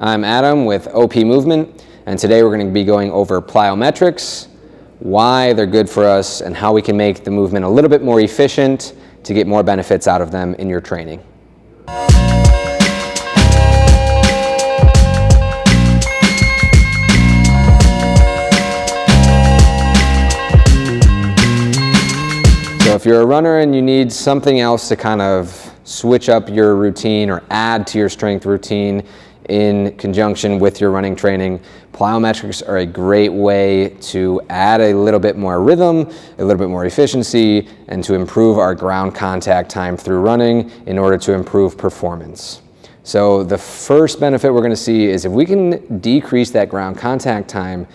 I'm Adam with OP Movement, and today we're going to be going over plyometrics, why they're good for us, and how we can make the movement a little bit more efficient to get more benefits out of them in your training. So if you're a runner and you need something else to kind of switch up your routine or add to your strength routine in conjunction with your running training, plyometrics are a great way to add a little bit more rhythm, a little bit more efficiency, and to improve our ground contact time through running in order to improve performance. So the first benefit we're going to see is if we can decrease that ground contact time.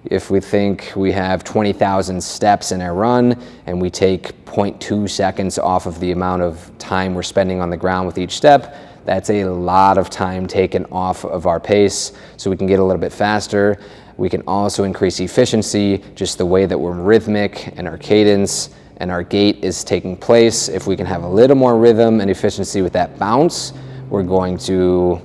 If we think we have 20,000 steps in a run and we take 0.2 seconds off of the amount of time we're spending on the ground with each step, that's a lot of time taken off of our pace, so we can get a little bit faster. We can also increase efficiency, just the way that we're rhythmic and our cadence and our gait is taking place. If we can have a little more rhythm and efficiency with that bounce, we're going to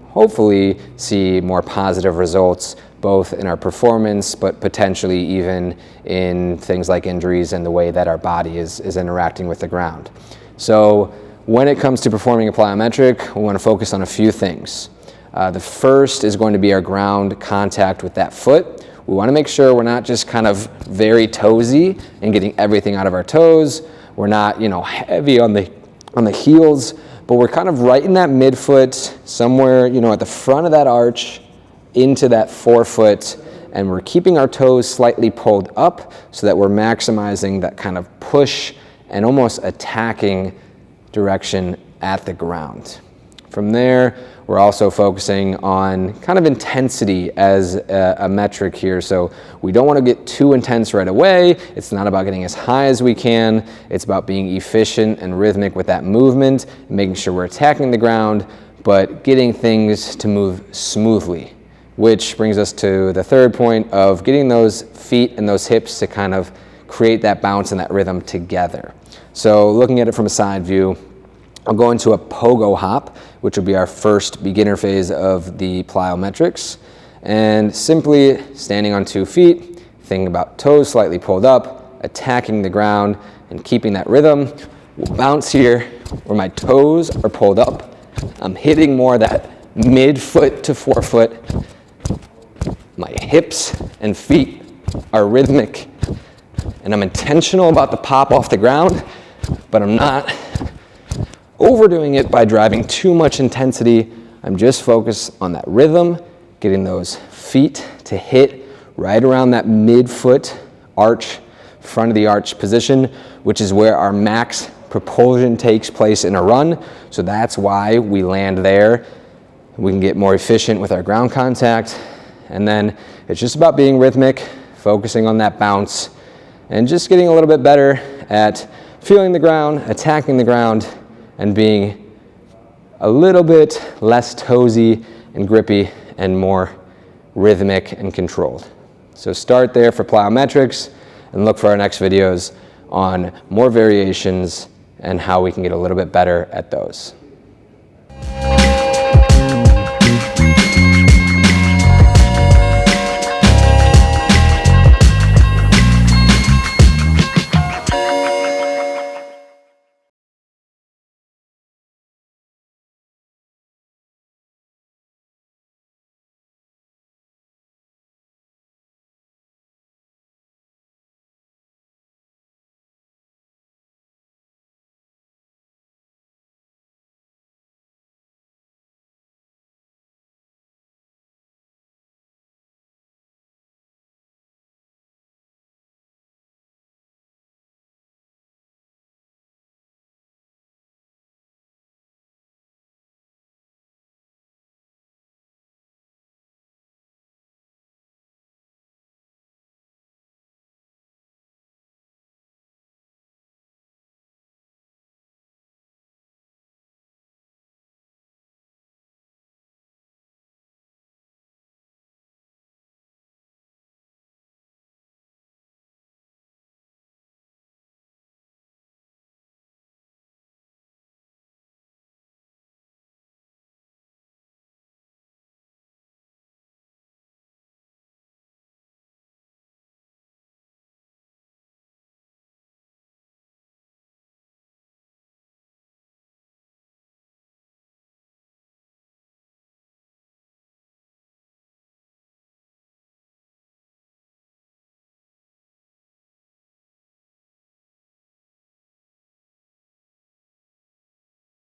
hopefully see more positive results, both in our performance, but potentially even in things like injuries and the way that our body is interacting with the ground. So when it comes to performing a plyometric, we want to focus on a few things. The first is going to be our ground contact with that foot. We want to make sure we're not just kind of very toesy and getting everything out of our toes. We're not, heavy on the heels, but we're kind of right in that midfoot, somewhere, at the front of that arch, into that forefoot, and we're keeping our toes slightly pulled up so that we're maximizing that kind of push and almost attacking direction at the ground. From there, we're also focusing on kind of intensity as a metric here. So we don't want to get too intense right away. It's not about getting as high as we can. It's about being efficient and rhythmic with that movement, making sure we're attacking the ground, but getting things to move smoothly. Which brings us to the third point of getting those feet and those hips to kind of create that bounce and that rhythm together. So looking at it from a side view, I'll go into a pogo hop, which will be our first beginner phase of the plyometrics. And simply standing on 2 feet, thinking about toes slightly pulled up, attacking the ground, and keeping that rhythm. We'll bounce here where my toes are pulled up. I'm hitting more of that mid-foot to forefoot. My hips and feet are rhythmic, and I'm intentional about the pop off the ground, but I'm not overdoing it by driving too much intensity. I'm just focused on that rhythm, getting those feet to hit right around that midfoot arch, front of the arch position, which is where our max propulsion takes place in a run. So that's why we land there. We can get more efficient with our ground contact. And then it's just about being rhythmic, focusing on that bounce, and just getting a little bit better at feeling the ground, attacking the ground, and being a little bit less toesy and grippy and more rhythmic and controlled. So start there for plyometrics and look for our next videos on more variations and how we can get a little bit better at those.